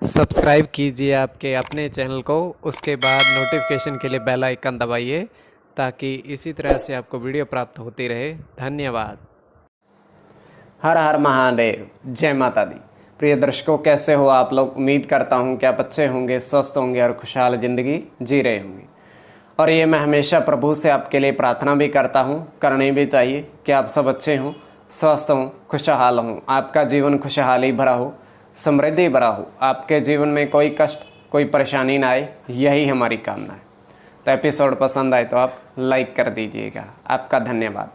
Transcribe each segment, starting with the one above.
Subscribe कीजिए आपके अपने चैनल को, उसके बाद नोटिफिकेशन के लिए बेल आइकन दबाइए ताकि इसी तरह से आपको वीडियो प्राप्त होती रहे। धन्यवाद। हर हर महादेव, जय माता दी। प्रिय दर्शकों, कैसे हो आप लोग? उम्मीद करता हूँ कि आप अच्छे होंगे, स्वस्थ होंगे और खुशहाल ज़िंदगी जी रहे होंगे। और ये मैं हमेशा प्रभु से आपके लिए प्रार्थना भी करता हूँ, करनी भी चाहिए कि आप सब अच्छे हों, स्वस्थ हों, खुशहाल हों, आपका जीवन खुशहाली भरा हो, समृद्धि भरा हो, आपके जीवन में कोई कष्ट कोई परेशानी ना आए, यही हमारी कामना है। तो एपिसोड पसंद आए तो आप लाइक कर दीजिएगा, आपका धन्यवाद।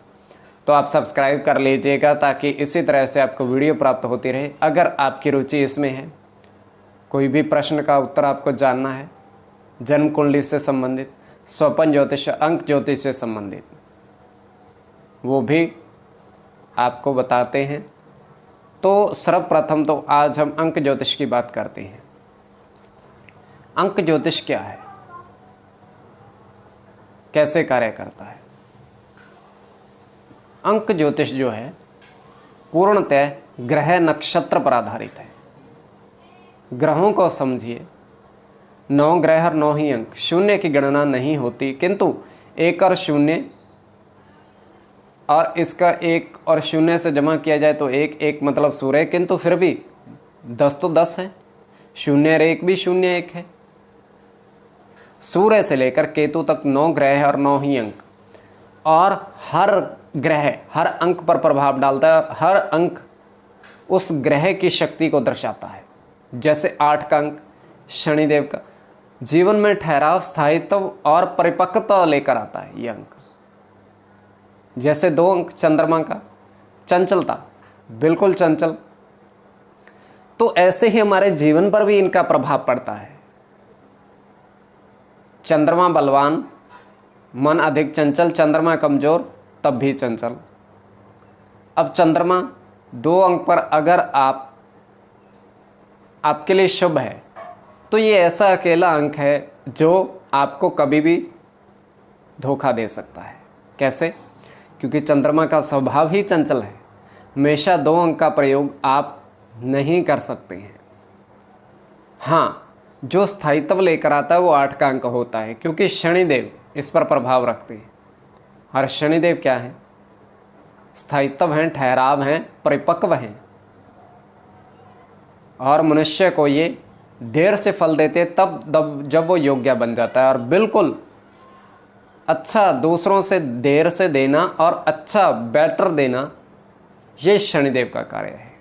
तो आप सब्सक्राइब कर लीजिएगा ताकि इसी तरह से आपको वीडियो प्राप्त होती रहे। अगर आपकी रुचि इसमें है, कोई भी प्रश्न का उत्तर आपको जानना है, जन्म कुंडली से संबंधित, स्वपन ज्योतिष, अंक ज्योतिष से संबंधित, वो भी आपको बताते हैं। तो सर्वप्रथम तो आज हम अंक ज्योतिष की बात करते हैं। अंक ज्योतिष क्या है, कैसे कार्य करता है? अंक ज्योतिष जो है पूर्णतः ग्रह नक्षत्र पर आधारित है। ग्रहों को समझिए, 9 ग्रह और 9 ही अंक, शून्य की गणना नहीं होती, किंतु 1 और 0 और इसका 1 और 0 से जमा किया जाए तो 1 1 मतलब सूर्य, किंतु फिर भी 10 तो 10 है, 0 और 1 भी 0 1 है। सूर्य से लेकर केतु तक 9 ग्रह और 9 ही अंक, और हर ग्रह हर अंक पर प्रभाव डालता है। हर अंक उस ग्रह की शक्ति को दर्शाता है। जैसे 8 का अंक शनिदेव का जीवन में ठहराव, स्थायित्व और परिपक्वता लेकर आता है ये अंक। जैसे 2 अंक चंद्रमा का चंचलता, बिल्कुल चंचल। तो ऐसे ही हमारे जीवन पर भी इनका प्रभाव पड़ता है। चंद्रमा बलवान, मन अधिक चंचल, चंद्रमा कमजोर तब भी चंचल। अब चंद्रमा 2 अंक पर अगर आपके लिए शुभ है तो ये ऐसा अकेला अंक है जो आपको कभी भी धोखा दे सकता है। कैसे? क्योंकि चंद्रमा का स्वभाव ही चंचल है। हमेशा 2 अंक का प्रयोग आप नहीं कर सकते हैं। हाँ, जो स्थायित्व लेकर आता है वो 8 का अंक होता है, क्योंकि शनिदेव इस पर प्रभाव रखते हैं। और शनिदेव क्या है? स्थायित्व हैं, ठहराव हैं, परिपक्व हैं। और मनुष्य को ये देर से फल देते तब जब वो योग्य बन जाता है। और बिल्कुल अच्छा दूसरों से देर से देना और अच्छा बेटर देना, ये शनिदेव का कार्य है।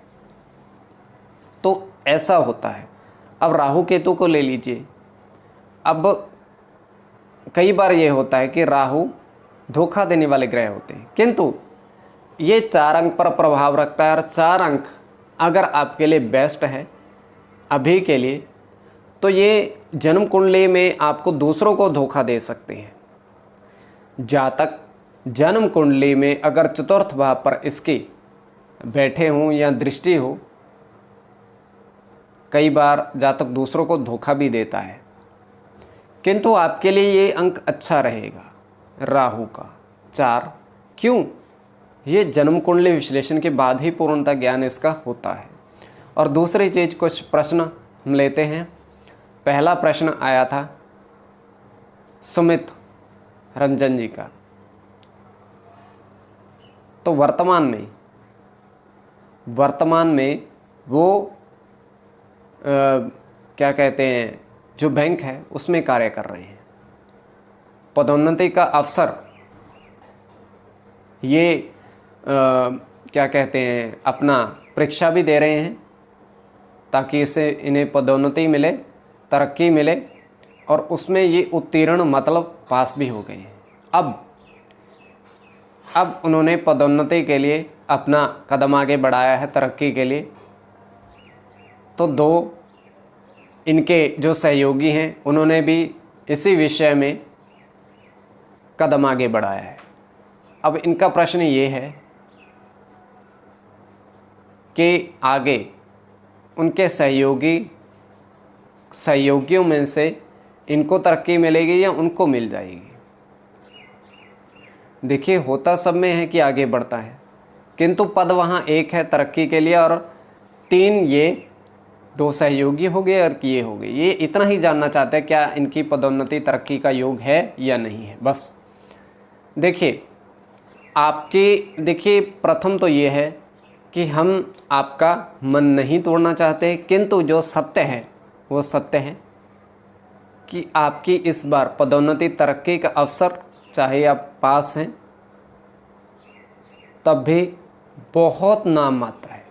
तो ऐसा होता है। अब राहु केतु को ले लीजिए। अब कई बार ये होता है कि राहु धोखा देने वाले ग्रह होते हैं, किंतु ये 4 अंक पर प्रभाव रखता है। और 4 अंक अगर आपके लिए बेस्ट है अभी के लिए, तो ये जन्म कुंडली में आपको दूसरों को धोखा दे सकते हैं। जातक जन्म कुंडली में अगर चतुर्थ भाव पर इसके बैठे हों या दृष्टि हो, कई बार जातक दूसरों को धोखा भी देता है, किंतु आपके लिए ये अंक अच्छा रहेगा राहु का 4। क्यों? ये जन्म कुंडली विश्लेषण के बाद ही पूर्णतः ज्ञान इसका होता है। और दूसरी चीज़, कुछ प्रश्न हम लेते हैं। पहला प्रश्न आया था सुमित रंजन जी का। तो वर्तमान में वो क्या कहते हैं, जो बैंक है उसमें कार्य कर रहे हैं। पदोन्नति का अवसर ये क्या कहते हैं, अपना परीक्षा भी दे रहे हैं ताकि इन्हें पदोन्नति मिले, तरक्की मिले, और उसमें ये उत्तीर्ण मतलब पास भी हो गए हैं। अब उन्होंने पदोन्नति के लिए अपना कदम आगे बढ़ाया है, तरक्की के लिए। तो 2 इनके जो सहयोगी हैं उन्होंने भी इसी विषय में कदम आगे बढ़ाया है। अब इनका प्रश्न ये है कि आगे उनके सहयोगियों में से इनको तरक्की मिलेगी या उनको मिल जाएगी। देखिए, होता सब में है कि आगे बढ़ता है, किंतु पद वहाँ 1 है तरक्की के लिए, और 3 ये दो सहयोगी हो गए और किए हो गए। ये इतना ही जानना चाहते हैं क्या इनकी पदोन्नति तरक्की का योग है या नहीं है, बस। देखिए प्रथम तो ये है कि हम आपका मन नहीं तोड़ना चाहते, किंतु जो सत्य है वो सत्य है कि आपकी इस बार पदोन्नति तरक्की का अवसर, चाहे आप पास हैं तब भी बहुत नाम मात्र है,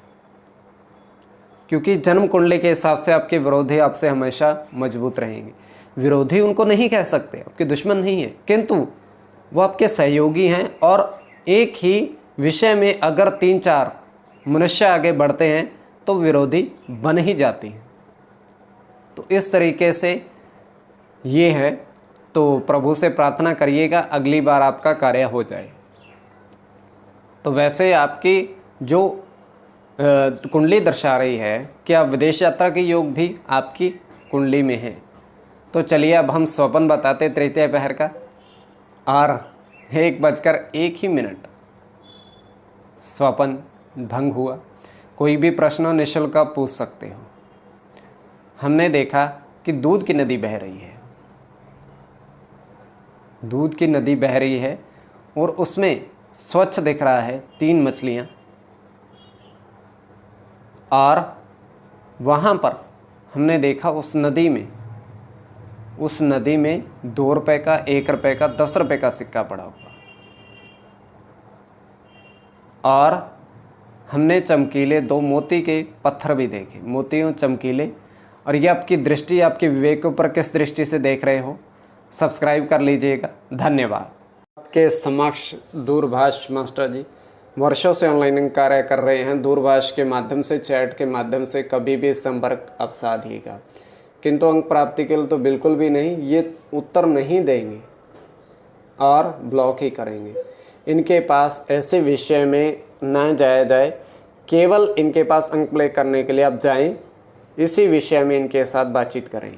क्योंकि जन्म कुंडली के हिसाब से आपके विरोधी आपसे हमेशा मजबूत रहेंगे। विरोधी उनको नहीं कह सकते, आपके दुश्मन नहीं है, किंतु वो आपके सहयोगी हैं। और एक ही विषय में अगर 3-4 मनुष्य आगे बढ़ते हैं तो विरोधी बन ही जाती हैं। तो इस तरीके से ये है, तो प्रभु से प्रार्थना करिएगा अगली बार आपका कार्य हो जाए। तो वैसे आपकी जो कुंडली दर्शा रही है कि आप विदेश यात्रा के योग भी आपकी कुंडली में है। तो चलिए अब हम स्वपन बताते तृतीय पहर का। और 1:01 स्वपन भंग हुआ। कोई भी प्रश्न निःशुल्क आप पूछ सकते हो। हमने देखा कि दूध की नदी बह रही है, दूध की नदी बह रही है और उसमें स्वच्छ दिख रहा है 3 मछलियाँ। और वहाँ पर हमने देखा उस नदी में 2 रुपये का, 1 रुपये का, 10 रुपये का सिक्का पड़ा हुआ। और हमने चमकीले 2 मोती के पत्थर भी देखे, मोतियों चमकीले। और ये आपकी दृष्टि, आपके विवेक के ऊपर किस दृष्टि से देख रहे हो, सब्सक्राइब कर लीजिएगा। धन्यवाद। आपके समक्ष दूरभाष मास्टर जी वर्षों से ऑनलाइन कार्य कर रहे हैं। दूरभाष के माध्यम से, चैट के माध्यम से कभी भी संपर्क आप साधिएगा, किंतु अंक प्राप्ति के लिए तो बिल्कुल भी नहीं। ये उत्तर नहीं देंगे और ब्लॉक ही करेंगे। इनके पास ऐसे विषय में ना जाया जाए। केवल इनके पास अंक प्ले करने के लिए आप जाएं, इसी विषय में इनके साथ बातचीत करें।